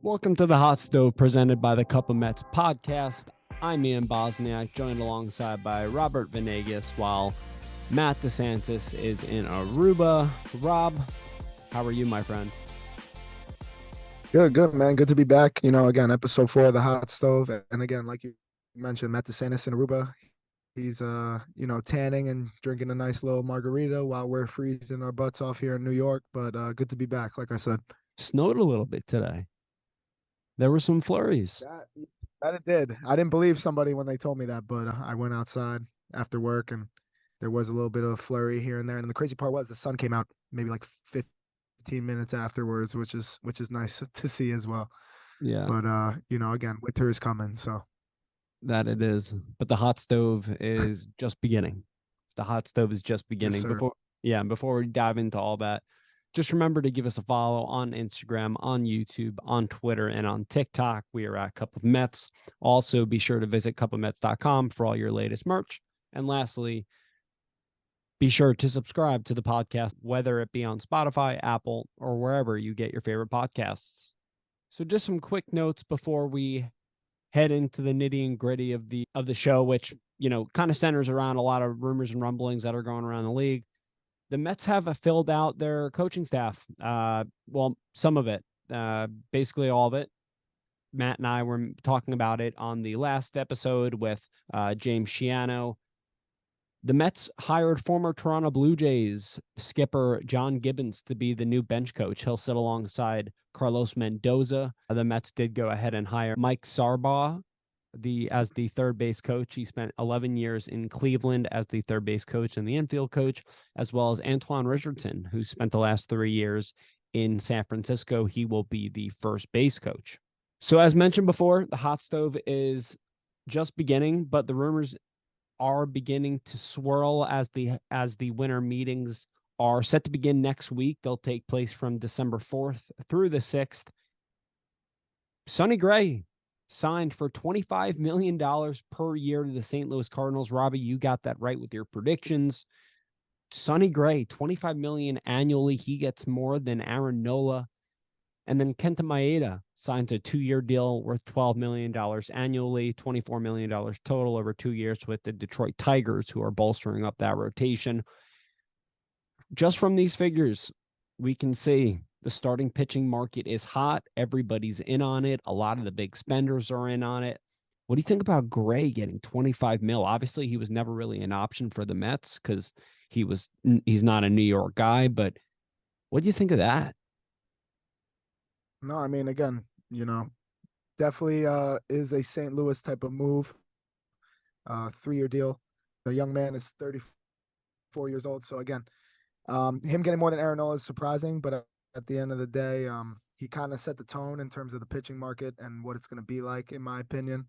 Welcome to the Hot Stove presented by the Cup of Mets podcast. I'm Ian Bosniak, joined alongside by Robert Venegas, while Matt DeSantis is in Aruba. Rob, how are you, my friend? Good, man. Good to be back. Again, episode 4 of the Hot Stove. And again, like you mentioned, Matt DeSantis in Aruba. He's tanning and drinking a nice little margarita while we're freezing our butts off here in New York. But good to be back, like I said. Snowed a little bit today. There were some flurries. That it did. I didn't believe somebody when they told me that, but I went outside after work and there was a little bit of a flurry here and there. And the crazy part was the sun came out maybe like 15 minutes afterwards, which is nice to see as well. Yeah, But again, winter is coming, so that it is. But the hot stove is just beginning. The hot stove is just yes, beginning. sir. Before we dive into all that, just remember to give us a follow on Instagram, on YouTube, on Twitter, and on TikTok. We are at Cup of Mets. Also, be sure to visit cupofmets.com for all your latest merch. And lastly, be sure to subscribe to the podcast, whether it be on Spotify, Apple, or wherever you get your favorite podcasts. So just some quick notes before we head into the nitty and gritty of the show, which, kind of centers around a lot of rumors and rumblings that are going around the league. The Mets have filled out their coaching staff. Well, some of it, basically all of it. Matt and I were talking about it on the last episode with James Shiano. The Mets hired former Toronto Blue Jays skipper John Gibbons to be the new bench coach. He'll sit alongside Carlos Mendoza. The Mets did go ahead and hire Mike Sarbaugh as the third base coach. He spent 11 years in Cleveland as the third base coach and the infield coach, as well as Antoine Richardson, who spent the last 3 years in San Francisco. He will be the first base coach. So as mentioned before, the hot stove is just beginning, but the rumors are beginning to swirl as the winter meetings are set to begin next week. They'll take place from December 4th through the 6th. Sonny Gray signed for $25 million per year to the St. Louis Cardinals. Robbie, you got that right with your predictions. Sonny Gray, $25 million annually. He gets more than Aaron Nola. And then Kenta Maeda signs a 2-year deal worth $12 million annually, $24 million total over 2 years with the Detroit Tigers, who are bolstering up that rotation. Just from these figures, we can see the starting pitching market is hot. Everybody's in on it. A lot of the big spenders are in on it. What do you think about Gray getting 25 mil? Obviously, he was never really an option for the Mets because he's not a New York guy. But what do you think of that? No, I mean, again, definitely is a St. Louis type of move. 3-year deal. The young man is 34 years old, so again, him getting more than Aaron Nola is surprising, but at the end of the day, he kind of set the tone in terms of the pitching market and what it's going to be like, in my opinion.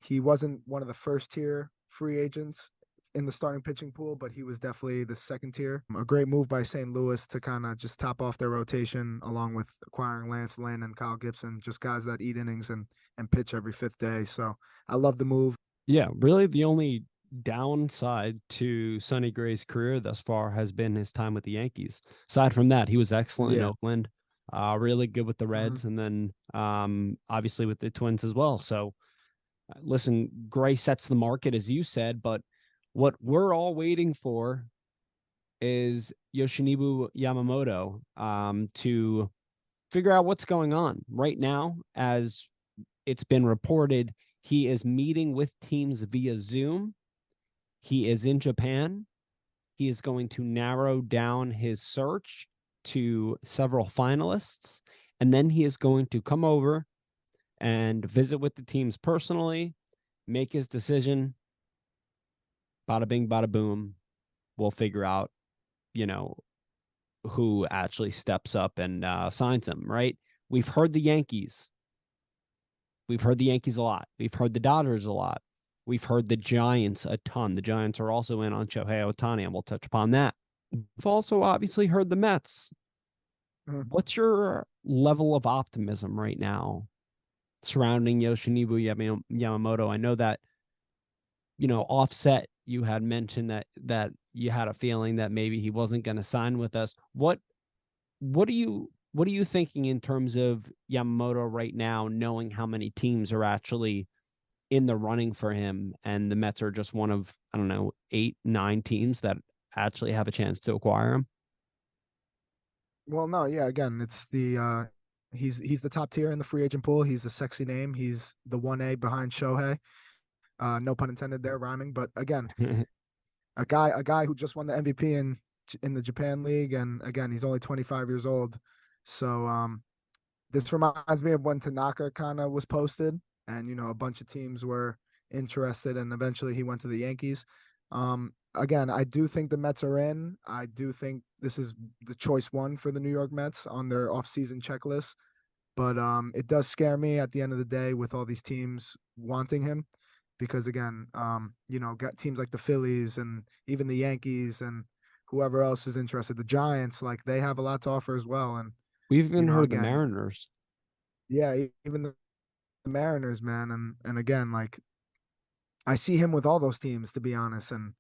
He wasn't one of the first tier free agents in the starting pitching pool, but he was definitely the second tier. A great move by St. Louis to kind of just top off their rotation, along with acquiring Lance Lynn and Kyle Gibson, just guys that eat innings and pitch every fifth day. So I love the move. Yeah, really the only downside to Sonny Gray's career thus far has been his time with the Yankees. Aside from that, he was excellent in Yeah. Oakland, really good with the Hmm. Reds, and then obviously with the Twins as well. So, listen, Gray sets the market, as you said, but what we're all waiting for is Yoshinobu Yamamoto to figure out what's going on right now. As it's been reported, he is meeting with teams via Zoom. He is in Japan. He is going to narrow down his search to several finalists, and then he is going to come over and visit with the teams personally, make his decision. Bada bing, bada boom. We'll figure out, you know, who actually steps up and signs him, right? We've heard the Yankees. We've heard the Yankees a lot. We've heard the Dodgers a lot. We've heard the Giants a ton. The Giants are also in on Shohei Ohtani, and we'll touch upon that. We've also obviously heard the Mets. Hmm. What's your level of optimism right now surrounding Yoshinobu Yamamoto? I know that, offset, you had mentioned that you had a feeling that maybe he wasn't going to sign with us. What do you what are you thinking in terms of Yamamoto right now, knowing how many teams are actually in the running for him, and the Mets are just one of, I don't know, 8, 9 teams that actually have a chance to acquire him? Well, no, yeah, again, it's the he's the top tier in the free agent pool. He's the sexy name. He's the 1A behind Shohei. No pun intended there, rhyming. But again, a guy who just won the MVP in the Japan League, and again, he's only 25 years old. So this reminds me of when Tanaka kind of was posted, and a bunch of teams were interested, and eventually he went to the Yankees. Again, I do think the Mets are in. I do think this is the choice one for the New York Mets on their offseason checklist. But it does scare me at the end of the day with all these teams wanting him, because again, got teams like the Phillies and even the Yankees and whoever else is interested. The Giants, like they have a lot to offer as well. And We've even heard the again, Mariners. yeah, even the Mariners, man, and again, like I see him with all those teams, to be honest. And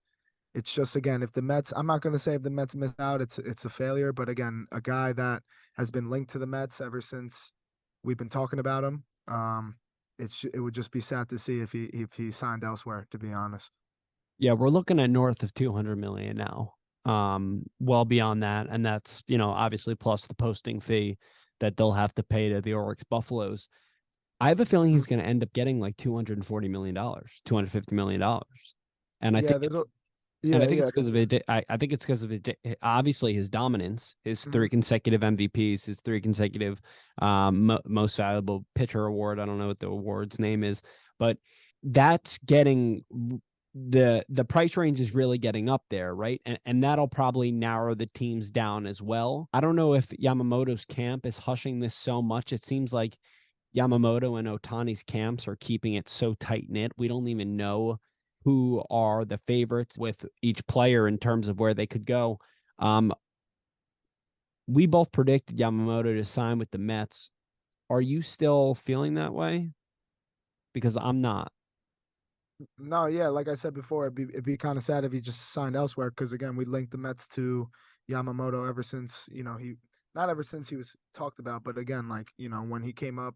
it's just again, if the Mets, I'm not going to say if the Mets miss out, it's a failure. But again, a guy that has been linked to the Mets ever since we've been talking about him. It would just be sad to see if he signed elsewhere, to be honest. Yeah, we're looking at north of 200 million now. Well beyond that, and that's, obviously plus the posting fee that they'll have to pay to the Oryx Buffaloes. I have a feeling Mm. he's going to end up getting like $240 million, $250 million, and I Yeah, think there's a it's and I yeah, think yeah. it's because of it. I think it's because of it. Obviously, his dominance, his Mhm. three consecutive MVPs, his three consecutive most valuable pitcher award. I don't know what the award's name is, but that's getting the price range is really getting up there, right? And that'll probably narrow the teams down as well. I don't know if Yamamoto's camp is hushing this so much. It seems like Yamamoto and Otani's camps are keeping it so tight knit. We don't even know who are the favorites with each player in terms of where they could go. Um, we both predicted Yamamoto to sign with the Mets. Are you still feeling that way? Because I'm not. No, yeah, like I said before, it'd be kind of sad if he just signed elsewhere, because again, we linked the Mets to Yamamoto ever since, he not ever since he was talked about, but again, like, when he came up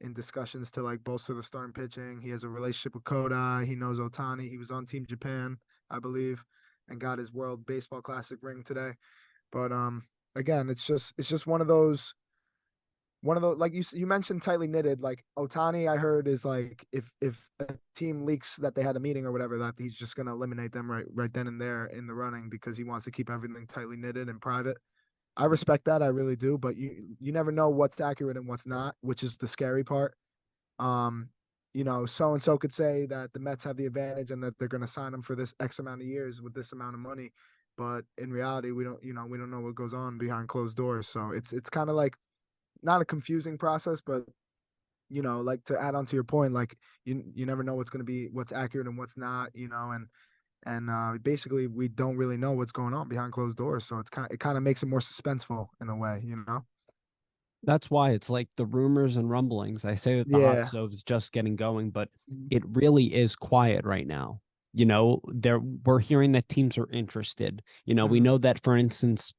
in discussions to like bolster the starting pitching, he has a relationship with Kodai, he knows Otani, he was on Team Japan, I believe, and got his World Baseball Classic ring today. But again, it's just one of those, like you mentioned, tightly knitted. Like Otani, I heard is like if a team leaks that they had a meeting or whatever, that he's just gonna eliminate them right then and there in the running, because he wants to keep everything tightly knitted and private. I respect that, I really do, but you never know what's accurate and what's not, which is the scary part. Um, so and so could say that the Mets have the advantage and that they're gonna sign him for this X amount of years with this amount of money. But in reality, we don't know what goes on behind closed doors. So it's kind of like not a confusing process, but like to add on to your point, like you never know what's accurate and what's not, and basically we don't really know what's going on behind closed doors. So it kind of makes it more suspenseful in a way. That's why it's like the rumors and rumblings. I say that the hot Yeah. stove is just getting going, but Mhm. it really is quiet right now. We're hearing that teams are interested. We Mhm. know that, for instance,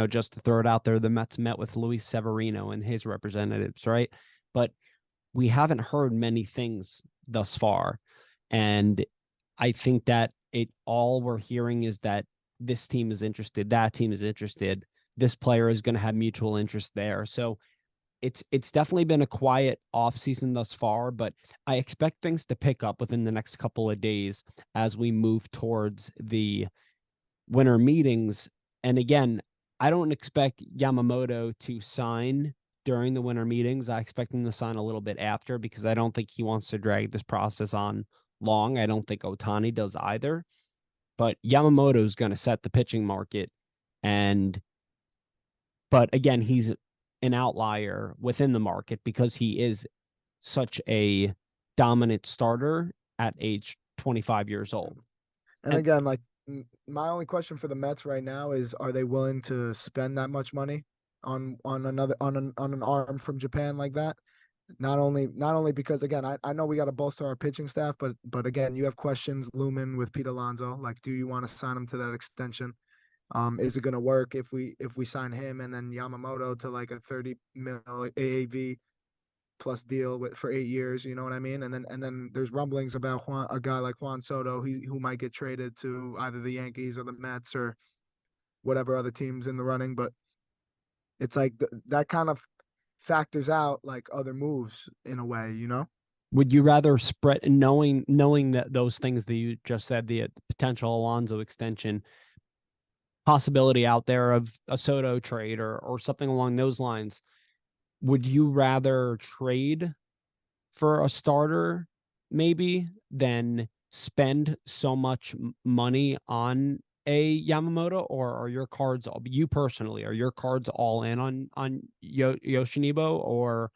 just to throw it out there, the Mets met with Luis Severino and his representatives, right? But we haven't heard many things thus far. And I think that all we're hearing is that this team is interested, that team is interested, this player is going to have mutual interest there. So it's definitely been a quiet off season thus far, but I expect things to pick up within the next couple of days as we move towards the winter meetings. And again, I don't expect Yamamoto to sign during the winter meetings. I expect him to sign a little bit after, because I don't think he wants to drag this process on long. I don't think Otani does either. But Yamamoto is going to set the pitching market. And, but again, he's an outlier within the market because he is such a dominant starter at age 25 years old. And And again, like my only question for the Mets right now is, are they willing to spend that much money on an arm from Japan like that? Not only because again, I know we got to bolster our pitching staff, but again, you have questions looming with Pete Alonso. Like, do you want to sign him to that extension? Is it going to work if we sign him and then Yamamoto to like a 30 mil AAV plus deal with for 8 years? You know what I mean? And then there's rumblings about a guy like Juan Soto, who might get traded to either the Yankees or the Mets or whatever other teams in the running. But it's like that kind of factors out like other moves in a way, you know? Would you rather spread, knowing that those things that you just said, the potential Alonso extension possibility out there of a Soto trade or something along those lines, would you rather trade for a starter maybe than spend so much money on a Yamamoto, or are your cards, you personally, are your cards all in on Yoshinobu, or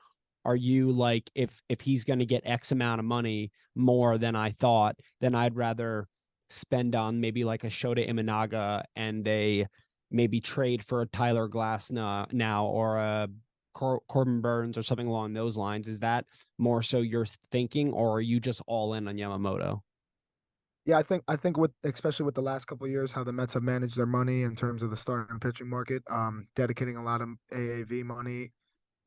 are you like, if he's going to get X amount of money more than I thought, then I'd rather spend on maybe like a Shōta Imanaga and a maybe trade for a Tyler Glasnow now, or a Corbin Burns or something along those lines? Is that more so your thinking, or are you just all in on Yamamoto? Yeah, I think with especially with the last couple of years, how the Mets have managed their money in terms of the starting and pitching market, dedicating a lot of AAV money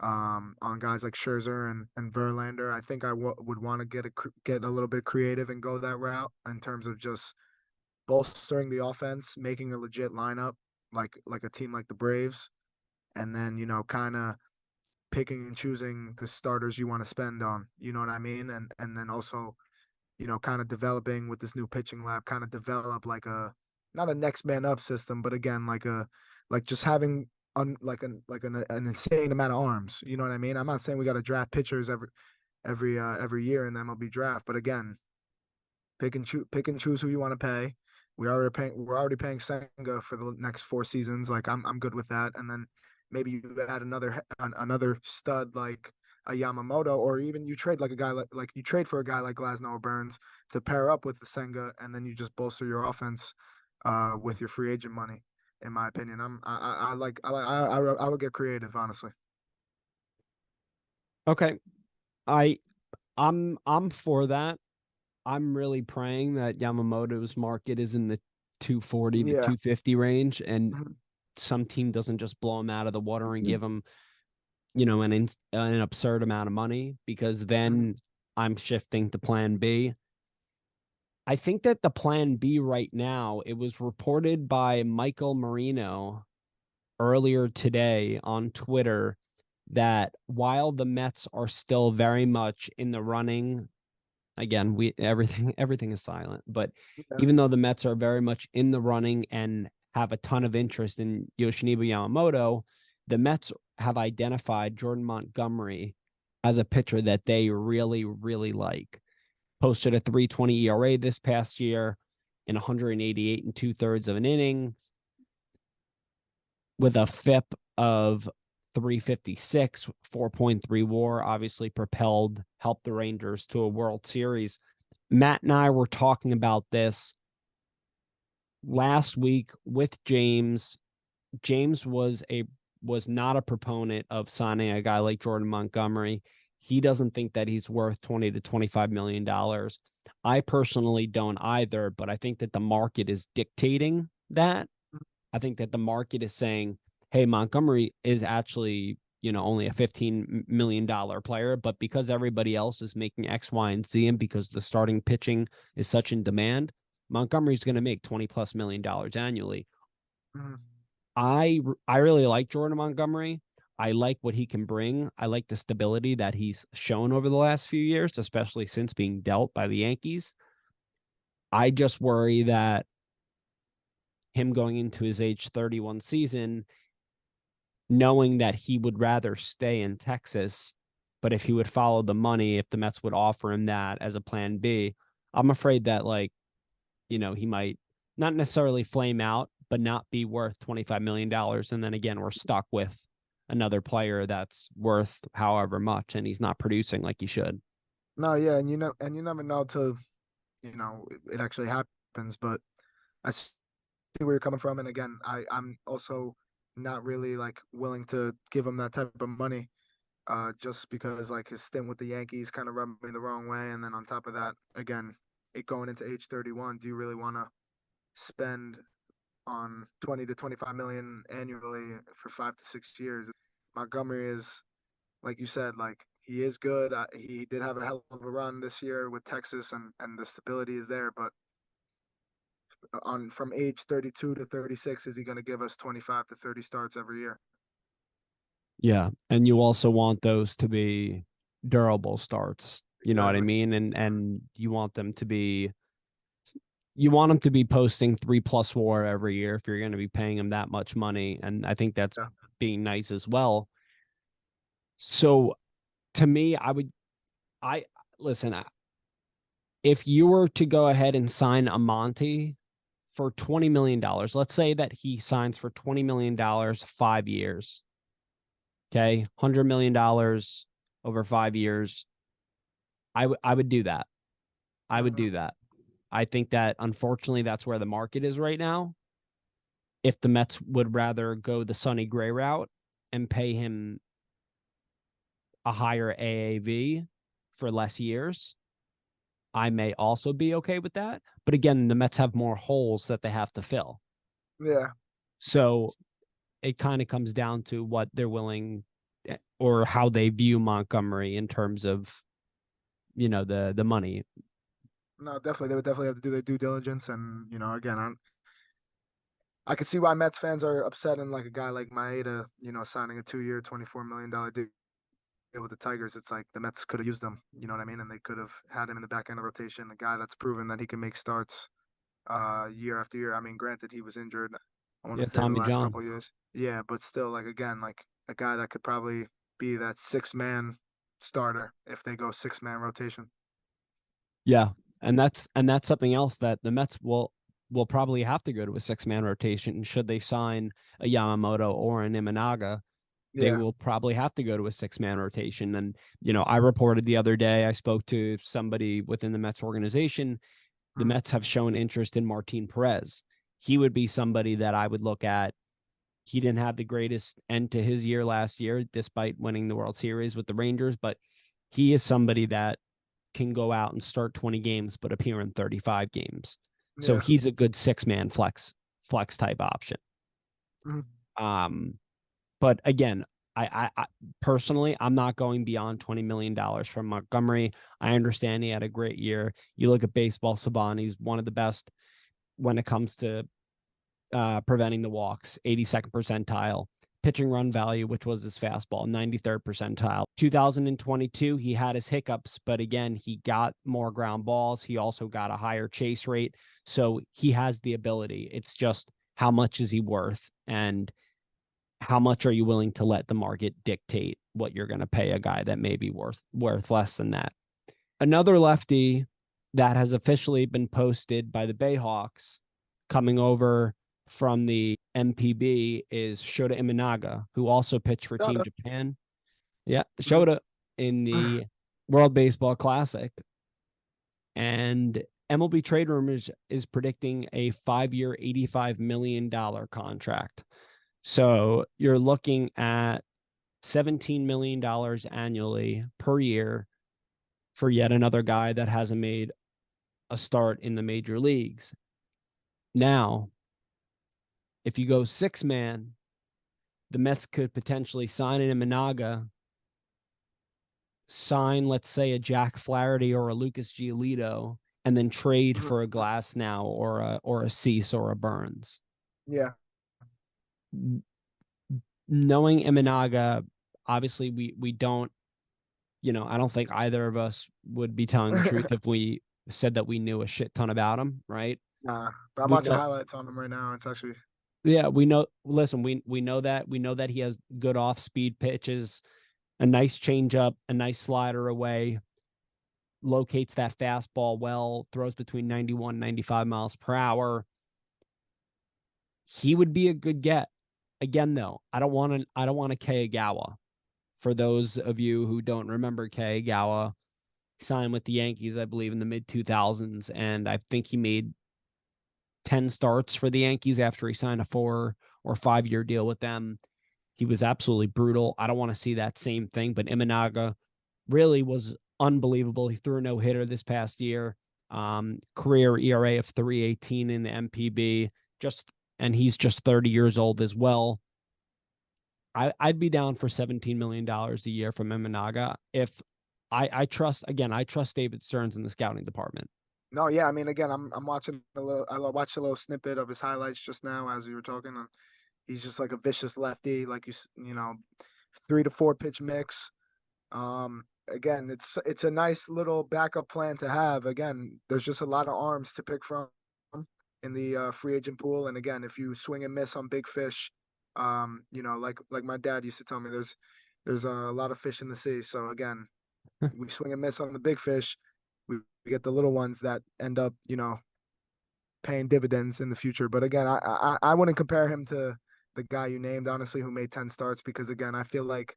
on guys like Scherzer and Verlander. I think would want to get a little bit creative and go that route in terms of just bolstering the offense, making a legit lineup like a team like the Braves, and then kind of picking and choosing the starters you want to spend on. You know what I mean? And then also kind of developing with this new pitching lab, kind of develop like a not a next man up system, but again like just having an insane amount of arms. You know what I mean? I'm not saying we got to draft pitchers every year in the MLB draft, but again, pick and choose who you want to pay. We're already paying Senga for the next 4 seasons. Like I'm good with that. And then maybe you add another stud like a Yamamoto, or even you trade like a guy like you trade for a guy like Glasnow or Burns to pair up with the Senga, and then you just bolster your offense with your free agent money. In my opinion, I would get creative, honestly. Okay. I I'm for that. I'm really praying that Yamamoto's market is in the 240 to Yeah. 250 range, and Mhm. some team doesn't just blow him out of the water and give him, an absurd amount of money, because Mhm. then I'm shifting to plan B. I think that the plan B right now, it was reported by Michael Marino earlier today on Twitter that while the Mets are still very much in the running, again, we everything is silent, but Yeah. even though the Mets are very much in the running and have a ton of interest in Yoshinobu Yamamoto, the Mets have identified Jordan Montgomery as a pitcher that they really, really like. Posted a 3.20 ERA this past year in 188 and two-thirds of an inning with a FIP of 356, 4.3 WAR, obviously helped the Rangers to a World Series. Matt and I were talking about this last week with James. James was not a proponent of signing a guy like Jordan Montgomery. He doesn't think that he's worth 20 to 25 million dollars. I personally don't either, but I think that the market is dictating that. I think that the market is saying, hey, Montgomery is actually, only a $15 million player, but because everybody else is making X, Y, and Z, and because the starting pitching is such in demand, Montgomery's going to make 20 plus $1 million annually. Mhm. I really like Jordan Montgomery. I like what he can bring. I like the stability that he's shown over the last few years, especially since being dealt by the Yankees. I just worry that him going into his age 31 season, knowing that he would rather stay in Texas, but if he would follow the money, if the Mets would offer him that as a plan B, I'm afraid that, like, he might not necessarily flame out, but not be worth $25 million. And then again, we're stuck with another player that's worth however much, and he's not producing like he should. No, yeah, and you never know till it actually happens. But I see where you're coming from, and again, I'm also not really like willing to give him that type of money, just because like his stint with the Yankees kind of rubbed me the wrong way, and then on top of that, again, it going into age 31, do you really want to spend on 20 to 25 million annually for 5 to 6 years. Montgomery is, like you said, like he is good. He did have a hell of a run this year with Texas, and the stability is there. But on from age 32 to 36, is he going to give us 25 to 30 starts every year? Yeah. And you also want those to be durable starts. You know what I Exactly. mean? And you want them to be posting 3+ WAR every year if you're going to be paying them that much money. And I think that's Yeah. being nice as well. So to me, I listen, if you were to go ahead and sign a Monty for $20 million, let's say that he signs for $20 million, 5 years. Okay. $100 million over 5 years. I would do that. I would Mhm. do that. I think that unfortunately that's where the market is right now. If the Mets would rather go the Sonny Gray route and pay him a higher AAV for less years, I may also be okay with that. But again, the Mets have more holes that they have to fill. Yeah. So it kind of comes down to what they're willing or how they view Montgomery in terms of, the money. No, definitely. They would definitely have to do their due diligence. And, again, I can see why Mets fans are upset and like a guy like Maeda, signing a 2 year, $24 million deal with the Tigers. It's like the Mets could have used him, you know what I mean? And they could have had him in the back end of rotation, a guy that's proven that he can make starts year after year. I mean, granted, he was injured, I want Yeah, to say the Tommy last John. couple of years. Yeah, but still, like, again, like a guy that could probably be that 6 man starter if they go 6 man rotation. Yeah. And that's something else that the Mets will probably have to go to a 6-man rotation should they sign a Yamamoto or an Imanaga. They Yeah. will probably have to go to a 6-man rotation. And, I reported the other day, I spoke to somebody within the Mets organization. The Mhm. Mets have shown interest in Martin Perez. He would be somebody that I would look at. He didn't have the greatest end to his year last year, despite winning the World Series with the Rangers, but he is somebody that can go out and start 20 games, but appear in 35 games. So Yeah. he's a good 6-man flex type option. Mhm. Um, but again, I personally, I'm not going beyond $20 million from Montgomery. I understand he had a great year. You look at baseball Saban, he's one of the best when it comes to preventing the walks, 82nd percentile. Pitching run value, which was his fastball, 93rd percentile. 2022, he had his hiccups, but again, he got more ground balls. He also got a higher chase rate. So he has the ability. It's just how much is he worth? And how much are you willing to let the market dictate what you're going to pay a guy that may be worth less than that? Another lefty that has officially been posted by the Bayhawks coming over from the MPB is Shōta Imanaga, who also pitched for Shut Team up. Japan. Yeah, Mhm. Shōta in the World Baseball Classic. And MLB Trade Rumors is predicting a 5-year, $85 million contract. So you're looking at $17 million annually per year for yet another guy that hasn't made a start in the major leagues. Now, if you go 6-man, the Mets could potentially sign an Imanaga, sign, let's say, a Jack Flaherty or a Lucas Giolito, and then trade Mhm. for a Glasnow or a Cease or a Burns. Yeah. Knowing Imanaga, obviously we don't, I don't think either of us would be telling the truth if we said that we knew a shit ton about him, right? Nah, but I'm We watching know highlights on him right now. It's actually, Yeah, we know. Listen, we know that he has good off speed pitches, a nice changeup, a nice slider away, locates that fastball well, throws between 91 and 95 miles per hour. He would be a good get. Again, though, I don't want to Kagawa. For those of you who don't remember, Kagawa signed with the Yankees, I believe, in the mid 2000s, and I think he made 10 starts for the Yankees after he signed a 4 or 5 year deal with them. He was absolutely brutal. I don't want to see that same thing, but Imanaga really was unbelievable. He threw a no hitter this past year. Career ERA of 3.18 in the MPB. Just and he's just 30 years old as well. I'd be down for $17 million a year from Imanaga if I trust, again, I trust David Stearns in the scouting department. No, yeah, I mean, again, I'm watching a little. I watched a little snippet of his highlights just now as we were talking, and he's just like a vicious lefty, like you know, 3 to 4 pitch mix. Again, it's a nice little backup plan to have. Again, there's just a lot of arms to pick from in the free agent pool, and again, if you swing and miss on big fish, you know, like my dad used to tell me, there's a lot of fish in the sea. So again, we swing and miss on the big fish, we get the little ones that end up, you know, paying dividends in the future. But again, I wouldn't compare him to the guy you named, honestly, who made 10 starts, because again, I feel like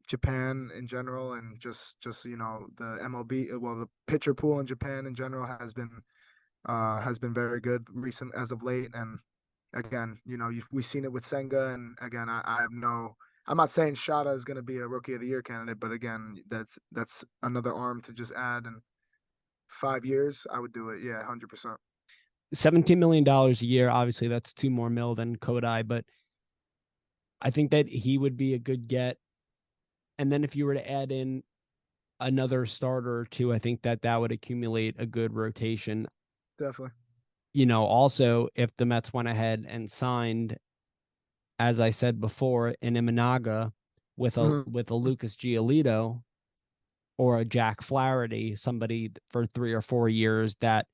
Japan in general, and just you know, the MLB, well, the pitcher pool in Japan in general has been very good recent as of late. And again, you know, we've seen it with Senga, and again, I have no. I'm not saying Shōta is going to be a rookie of the year candidate, but again, that's another arm to just add. And 5 years, I would do it. Yeah, 100%. $17 million a year. Obviously, that's 2 more mil than Kodai, but I think that he would be a good get. And then if you were to add in another starter or two, I think that that would accumulate a good rotation. Definitely. You know, also, if the Mets went ahead and signed, as I said before, an Imanaga with a Mhm. with a Lucas Giolito or a Jack Flaherty, somebody for 3 or 4 years that,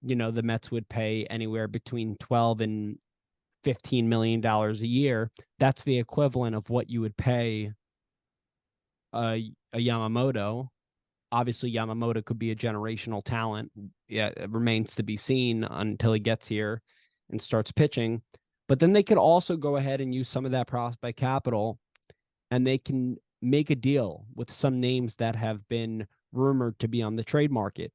you know, the Mets would pay anywhere between 12 and $15 million a year. That's the equivalent of what you would pay a Yamamoto. Obviously, Yamamoto could be a generational talent. Yeah, it remains to be seen until he gets here and starts pitching. But then they could also go ahead and use some of that prospect capital, and they can make a deal with some names that have been rumored to be on the trade market.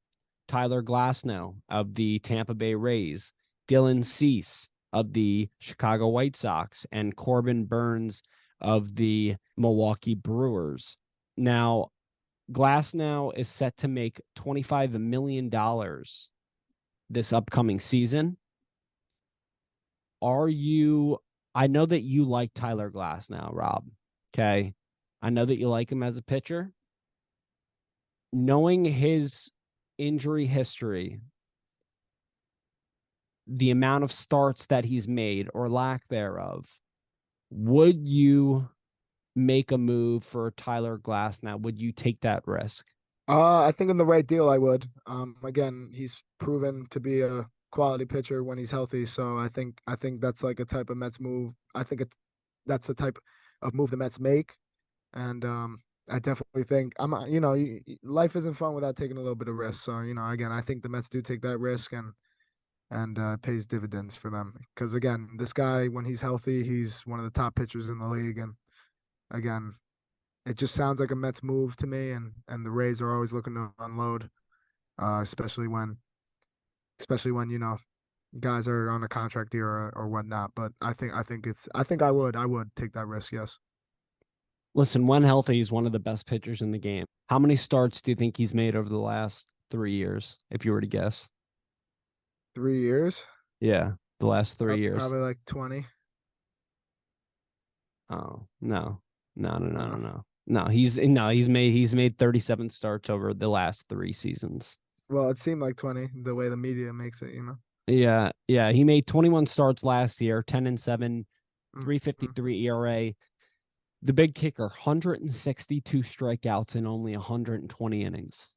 Tyler Glasnow of the Tampa Bay Rays, Dylan Cease of the Chicago White Sox, and Corbin Burns of the Milwaukee Brewers. Now, Glasnow is set to make $25 million this upcoming season. Are you, I know that you like Tyler Glasnow, Rob. Okay. I know that you like him as a pitcher. Knowing his injury history, the amount of starts that he's made or lack thereof, would you make a move for Tyler Glasnow? Would you take that risk? I think in the right deal, I would. Again, he's proven to be a quality pitcher when he's healthy. So I think that's like a type of Mets move. I think that's the type of move the Mets make. And I definitely think you know, life isn't fun without taking a little bit of risk. So, you know, again, I think the Mets do take that risk, and pays dividends for them. Because again, this guy, when he's healthy, he's one of the top pitchers in the league. And again, it just sounds like a Mets move to me. And the Rays are always looking to unload, especially when you know, guys are on a contract year or whatnot. But I think I would take that risk. Yes. Listen, when healthy, he's one of the best pitchers in the game. How many starts do you think he's made over the last 3 years, if you were to guess? 3 years, Yeah, the last 3 years. probably like 20. Oh, no. No, no, no, no, No. no. No, he's made 37 starts over the last 3 seasons. Well, it seemed like 20 the way the media makes it, you know. Yeah, yeah. He made 21 starts last year, 10-7, Mm-hmm. 353 ERA. The big kicker, 162 strikeouts in only 120 innings.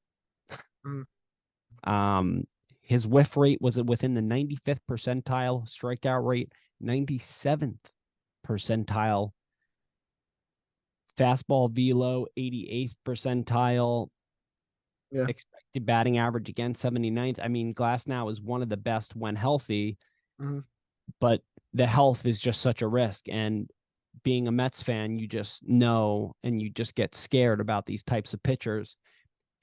Mm-hmm. Um, his whiff rate was within the 95th percentile, strikeout rate 97th percentile, fastball velo 88th percentile, Yeah. expected batting average again 79th. I mean, Glasnow is one of the best when healthy, Mm-hmm. but the health is just such a risk. And being a Mets fan, you just know and you just get scared about these types of pitchers.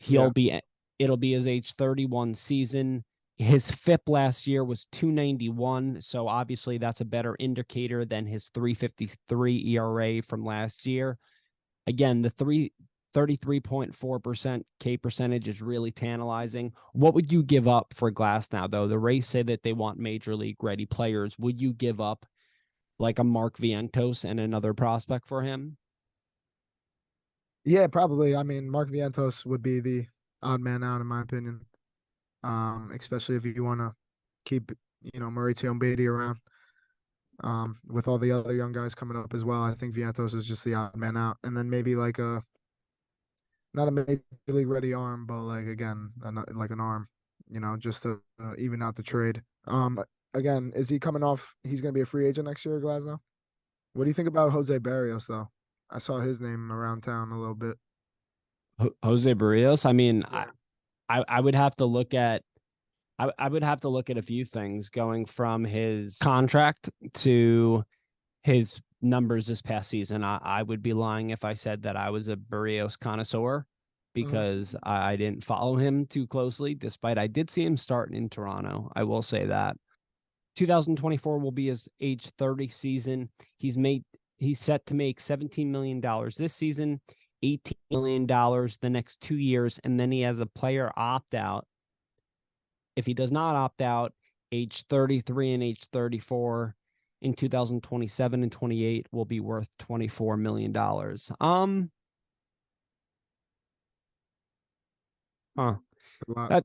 Yeah. He'll be It'll be his age 31 season. His FIP last year was 291, so obviously that's a better indicator than his 353 ERA from last year. Again, the 33.4% K percentage is really tantalizing. What would you give up for Glasnow, though? The Rays say that they want major league ready players. Would you give up like a Mark Vientos and another prospect for him? Yeah, probably. I mean, Mark Vientos would be the odd man out in my opinion. Especially if you want to keep, Mauricio Beatty around. With all the other young guys coming up as well, I think Vientos is just the odd man out. And then maybe like a not a major league ready arm, but like again, like an arm, just to even out the trade. Again, is he coming off? He's going to be a free agent next year, Glasnow. What do you think about Jose Barrios though? I saw his name around town a little bit. Jose Barrios. I mean, Yeah. I would have to look at I would have to look at a few things going from his contract to his numbers this past season. I would be lying if I said that I was a Barrios connoisseur Mhm. because I didn't follow him too closely, despite I did see him starting in Toronto. I will say that. 2024 will be his age 30 season. He's set to make $17 million this season, $18 million the next 2 years, and then he has a player opt out. If he does not opt out, age 33 and age 34 in 2027 and 28 will be worth $24 million. Huh. A lot. That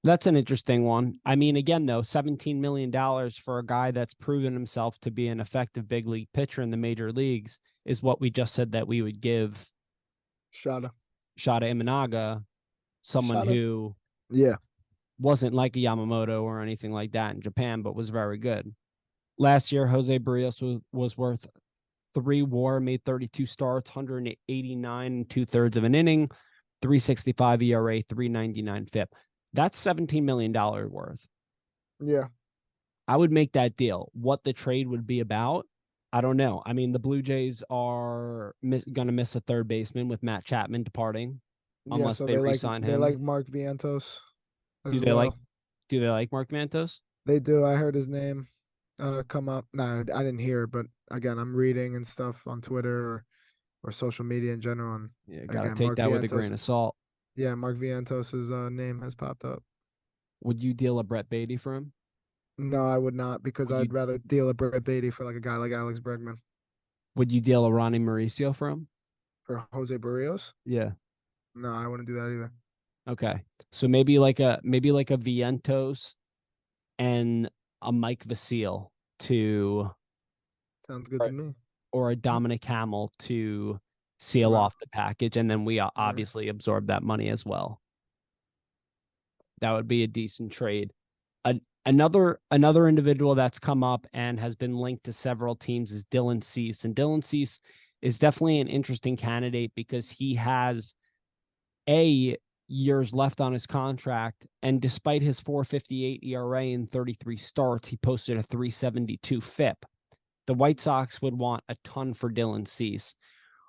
that's an interesting one. I mean, again, though, $17 million for a guy that's proven himself to be an effective big league pitcher in the major leagues is what we just said that we would give Shada. Shōta Imanaga, someone Shada. who Yeah. wasn't like a Yamamoto or anything like that in Japan, but was very good. Last year, Jose Barrios was worth 3 WAR, made 32 starts, 189 and 2/3 of an inning, 3.65 ERA, 3.99 FIP. That's $17 million worth. Yeah. I would make that deal. What the trade would be about, I don't know. I mean, the Blue Jays are going to miss a third baseman with Matt Chapman departing, Yeah. unless So they they like re-sign they like him. Mark Vientos Do as they like? well. Do they like Mark Mantos? They do. I heard his name come up. No, I didn't hear it, but again, I'm reading and stuff on Twitter or social media in general. And Yeah, got to again, take Mark that with a Vientos. grain of salt. Yeah, Mark Vientos's name has popped up. Would you deal a Brett Beatty for him? No, I would not because Would you I'd rather deal a Brett Beatty for like a guy like Alex Bregman. would you deal a Ronnie Mauricio for him? For Jose Barrios? Yeah. No, I wouldn't do that either. Okay. So maybe like a Vientos and a Mike Vasile to Sounds good or, to me. or a Dominic Hamill to seal Right. off the package, and then we Yeah. obviously absorb that money as well. That would be a decent trade. Another individual that's come up and has been linked to several teams is Dylan Cease, and Dylan Cease is definitely an interesting candidate because he has a years left on his contract, and despite his 4.58 ERA and 33 starts, he posted a 3.72 FIP. The White Sox would want a ton for Dylan Cease.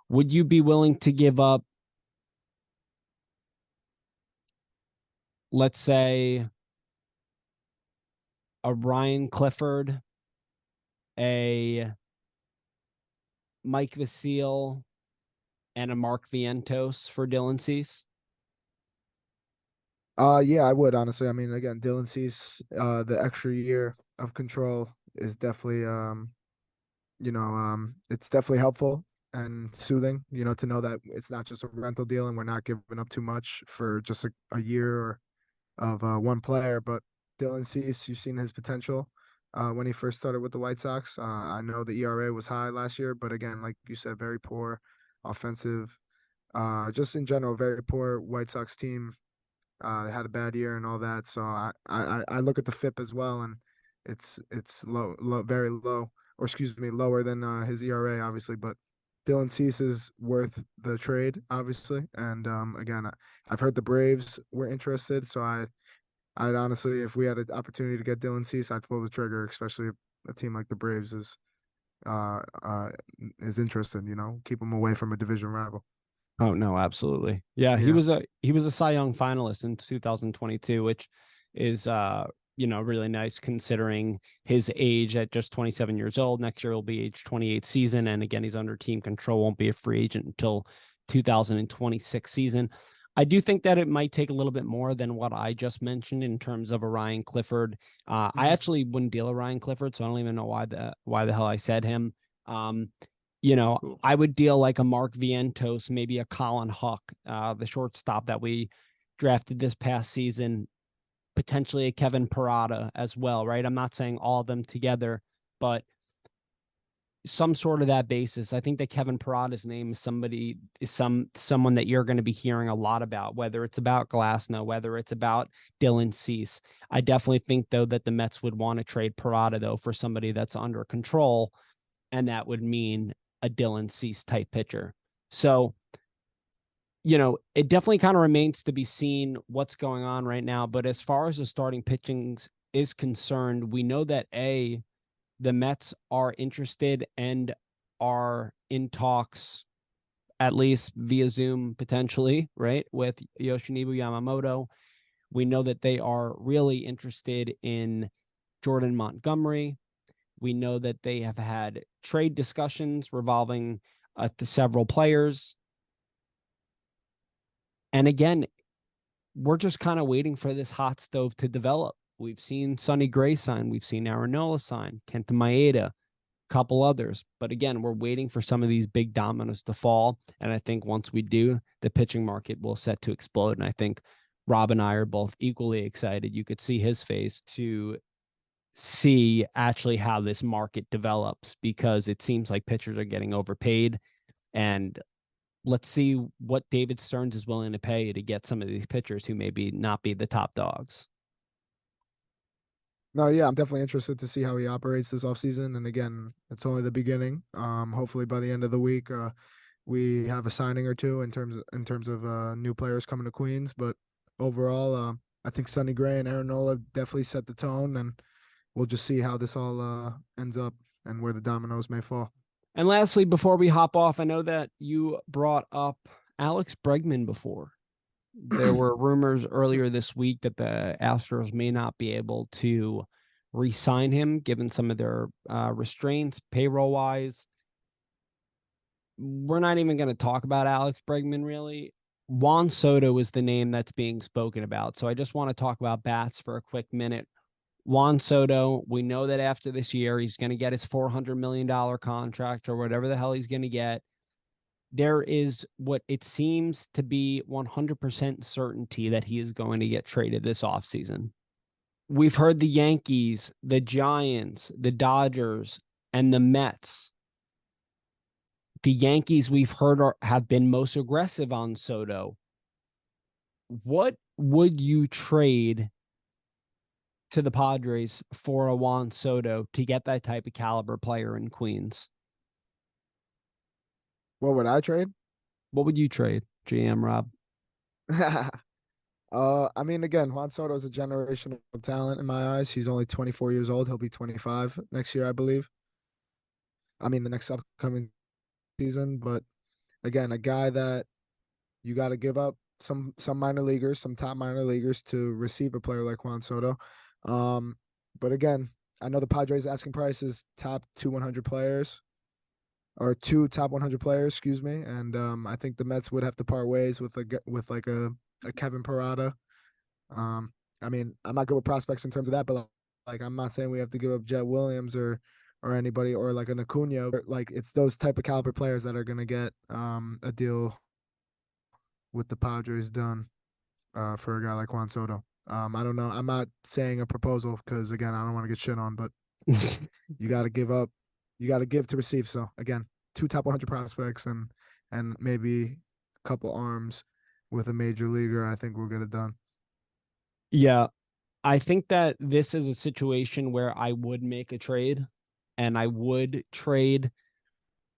Would you be willing to give up, let's say, a Ryan Clifford, a Mike Vasile, and a Mark Vientos for Dylan Cease? Yeah, I would honestly. I mean, again, Dylan sees the extra year of control is definitely it's definitely helpful and soothing, to know that it's not just a rental deal and we're not giving up too much for just a year of one player. But Dylan Cease, you've seen his potential when he first started with the White Sox. I know the ERA was high last year, but again, like you said, very poor offensive. Just in general, very poor White Sox team. They had a bad year and all that. So I look at the FIP as well, and it's low, very low, or excuse me, lower than his ERA, obviously. But Dylan Cease is worth the trade, obviously. And again, I've heard the Braves were interested, so I'd honestly, if we had an opportunity to get Dylan Cease, I'd pull the trigger, especially if a team like the Braves uh, uh, is interested. Keep them away from a division rival. Oh no, absolutely. Yeah, he Yeah. was a Cy Young finalist in 2022, which is really nice considering his age at just 27 years old. Next year will be age 28 season, and again he's under team control, won't be a free agent until 2026 season. I do think that it might take a little bit more than what I just mentioned in terms of a Ryan Clifford. I Mhm. actually wouldn't deal a Ryan Clifford, so I don't even know why the hell I said him. I would deal like a Mark Vientos, maybe a Colin Huck, the shortstop that we drafted this past season, potentially a Kevin Parada as well, right? I'm not saying all of them together, but some sort of that basis. I think that Kevin Parada's name is someone that you're going to be hearing a lot about, whether it's about Glasnow, whether it's about Dylan Cease. I definitely think though that the Mets would want to trade Parada though for somebody that's under control, and that would mean a Dylan Cease type pitcher. So, it definitely kind of remains to be seen what's going on right now. But as far as the starting pitching is concerned, we know that the Mets are interested and are in talks, at least via Zoom potentially, right, with Yoshinobu Yamamoto. We know that they are really interested in Jordan Montgomery. We know that they have had trade discussions revolving to several players. And again, we're just kind of waiting for this hot stove to develop. We've seen Sonny Gray sign. We've seen Aaron Nola sign, Kenta Maeda, couple others. But again, we're waiting for some of these big dominoes to fall. And I think once we do, the pitching market will set to explode. And I think Rob and I are both equally excited. You could see his face to see actually how this market develops, because it seems like pitchers are getting overpaid. And let's see what David Stearns is willing to pay to get some of these pitchers who maybe not be the top dogs. No, yeah, I'm definitely interested to see how he operates this offseason. And again, it's only the beginning. Hopefully by the end of the week, we have a signing or two in terms of new players coming to Queens. But overall, I think Sonny Gray and Aaron Nola definitely set the tone, and we'll just see how this all ends up and where the dominoes may fall. And lastly, before we hop off, I know that you brought up Alex Bregman before. There were rumors earlier this week that the Astros may not be able to re-sign him given some of their restraints payroll wise. We're not even going to talk about Alex Bregman really. Juan Soto is the name that's being spoken about. So I just want to talk about bats for a quick minute. Juan Soto, we know that after this year, he's going to get his $400 million contract or whatever the hell he's going to get. There is what it seems to be 100% certainty that he is going to get traded this offseason. We've heard the Yankees, the Giants, the Dodgers, and the Mets. The Yankees, we've heard, have been most aggressive on Soto. What would you trade to the Padres for a Juan Soto to get that type of caliber player in Queens? What would I trade? What would you trade, GM Rob? I mean, again, Juan Soto is a generational talent in my eyes. He's only 24 years old. He'll be 25 next year, I believe. I mean, the next upcoming season. But again, a guy that you got to give up some minor leaguers, some top minor leaguers to receive a player like Juan Soto. Um, but again, I know the Padres asking price is top 100 players or two top 100 players, excuse me. And I think the Mets would have to part ways with like a Kevin Parada. I mean, I'm not good with prospects in terms of that, but like I'm not saying we have to give up Jet Williams or anybody or like an Acuna. Like it's those type of caliber players that are gonna get a deal with the Padres done for a guy like Juan Soto. I don't know. I'm not saying a proposal because again, I don't want to get shit on, but you got to give up. You got to give to receive. So again, two top 100 prospects and maybe a couple arms with a major leaguer. I think we'll get it done. Yeah, I think that this is a situation where I would make a trade, and I would trade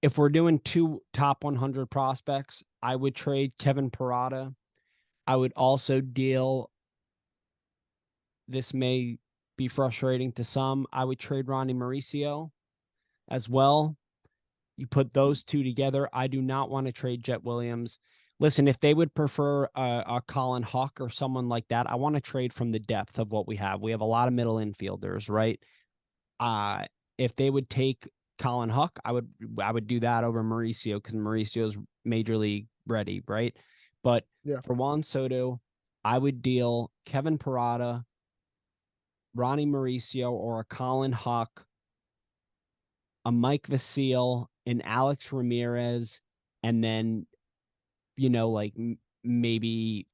if we're doing two top 100 prospects. I would trade Kevin Parada. I would also deal. This may be frustrating to some. I would trade Ronnie Mauricio as well. You put those two together. I do not want to trade Jet Williams. Listen, if they would prefer a Colin Huck or someone like that, I want to trade from the depth of what we have. We have a lot of middle infielders, right? Uh, if they would take Colin Huck, I would do that over Mauricio because Mauricio's major league ready, right? But Yeah. for Juan Soto, I would deal Kevin Parada, Ronnie Mauricio, or a Colin Huck, a Mike Vasile, an Alex Ramirez, and then, like maybe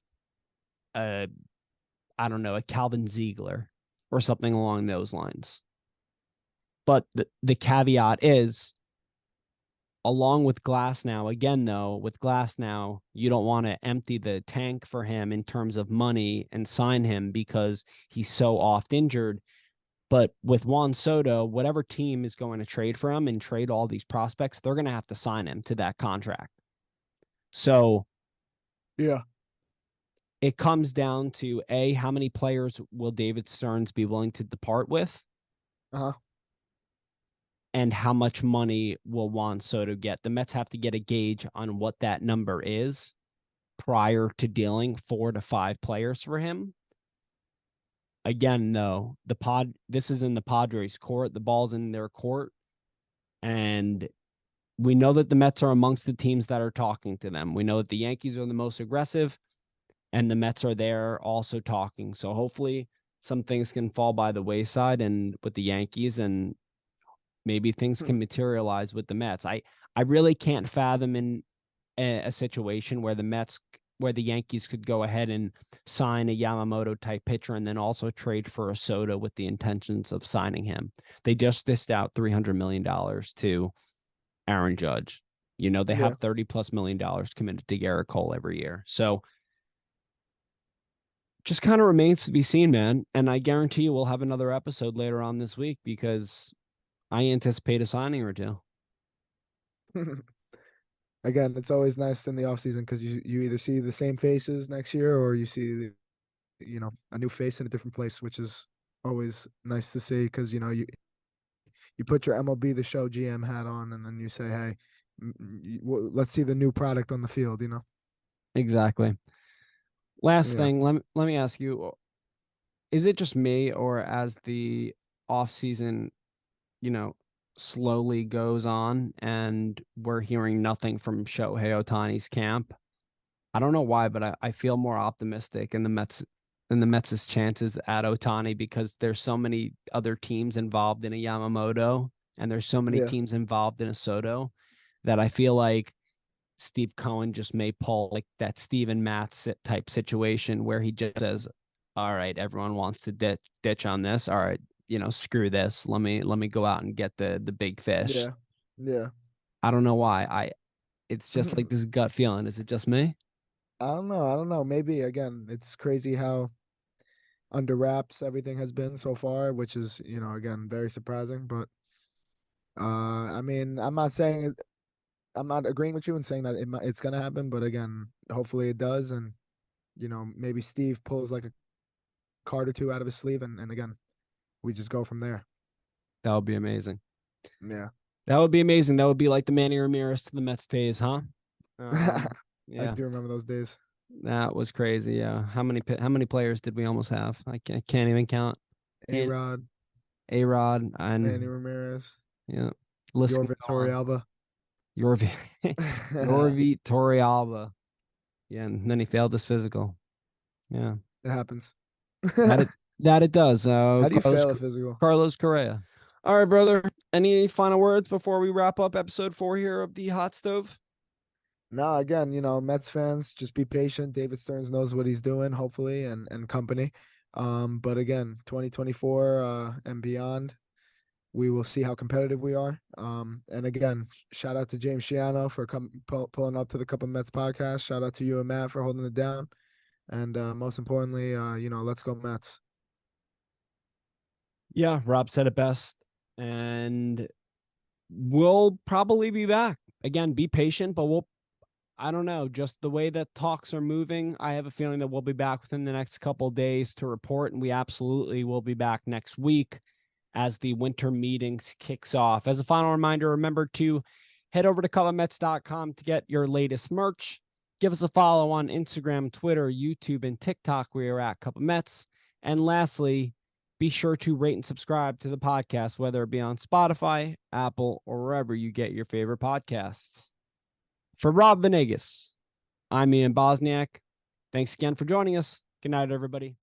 a, I don't know, a Calvin Ziegler or something along those lines. But the caveat is, along with Glasnow, again, though, with Glasnow, you don't want to empty the tank for him in terms of money and sign him because he's so oft injured. But with Juan Soto, whatever team is going to trade for him and trade all these prospects, they're going to have to sign him to that contract. So Yeah. it comes down to A, how many players will David Stearns be willing to depart with? Uh-huh. And how much money will Juan Soto get? The Mets have to get a gauge on what that number is prior to dealing 4 to 5 players for him. Again, no, this is in the Padres' court. The ball's in their court. And we know that the Mets are amongst the teams that are talking to them. We know that the Yankees are the most aggressive, and the Mets are there also talking. So hopefully some things can fall by the wayside and with the Yankees, and maybe things can materialize with the Mets. I really can't fathom in a situation where the Yankees could go ahead and sign a Yamamoto type pitcher and then also trade for a Soto with the intentions of signing him. They just dished out $300 million to Aaron Judge. They have $30+ million committed to Garrett Cole every year. So just kind of remains to be seen, man. And I guarantee you we'll have another episode later on this week because I anticipate a signing or two. Again, it's always nice in the off season because you either see the same faces next year or you see a new face in a different place, which is always nice to see because you put your MLB The Show GM hat on and then you say, hey, let's see the new product on the field. Exactly. Last Yeah. thing, let me ask you, is it just me, or as the off season, slowly goes on and we're hearing nothing from Shohei Ohtani's camp? I don't know why, but I feel more optimistic in the Mets' chances at Ohtani because there's so many other teams involved in a Yamamoto and there's so many Yeah. teams involved in a Soto that I feel like Steve Cohen just may pull like that Steven Matz type situation where he just says, all right, everyone wants to ditch on this. All right, screw this. Let me go out and get the big fish. Yeah. Yeah. I don't know why. It's just like this gut feeling. Is it just me? I don't know. I don't know. Maybe again, it's crazy how under wraps everything has been so far, which is, again, very surprising. But I mean, I'm not agreeing with you and saying that it's gonna happen, but again, hopefully it does, and maybe Steve pulls like a card or two out of his sleeve, and again, we just go from there. That would be amazing. Yeah. That would be amazing. That would be like the Manny Ramirez to the Mets days, huh? I Yeah, do remember those days. that was crazy. Yeah, how many players did we almost have? I can't even count. Can't A-Rod, A-Rod Manny and Ramirez, yeah, list can Yorvin go on. Torrealba. Yorvi Yorvi Torrealba. Yeah, and then he failed his physical. Yeah, It happens. that it that it does. How do you Carlos fail a physical? Carlos Correa. All right, brother. Any final words before we wrap up episode 4 here of the Hot Stove? No, again, Mets fans, just be patient. David Stearns knows what he's doing, hopefully, and company. But again, 2024 and beyond, we will see how competitive we are. And again, shout out to James Shiano for pulling up to the Cup of Mets podcast. Shout out to you and Matt for holding it down. And most importantly, let's go Mets. Yeah, Rob said it best. And we'll probably be back. Again, be patient, but I don't know, just the way that talks are moving, I have a feeling that we'll be back within the next couple of days to report, and we absolutely will be back next week as the winter meetings kicks off. As a final reminder, remember to head over to colormets.com to get your latest merch. Give us a follow on Instagram, Twitter, YouTube, and TikTok. We are at Cup of Mets. And lastly, be sure to rate and subscribe to the podcast, whether it be on Spotify, Apple, or wherever you get your favorite podcasts. For Rob Venegas, I'm Ian Bosniak. Thanks again for joining us. Good night, everybody.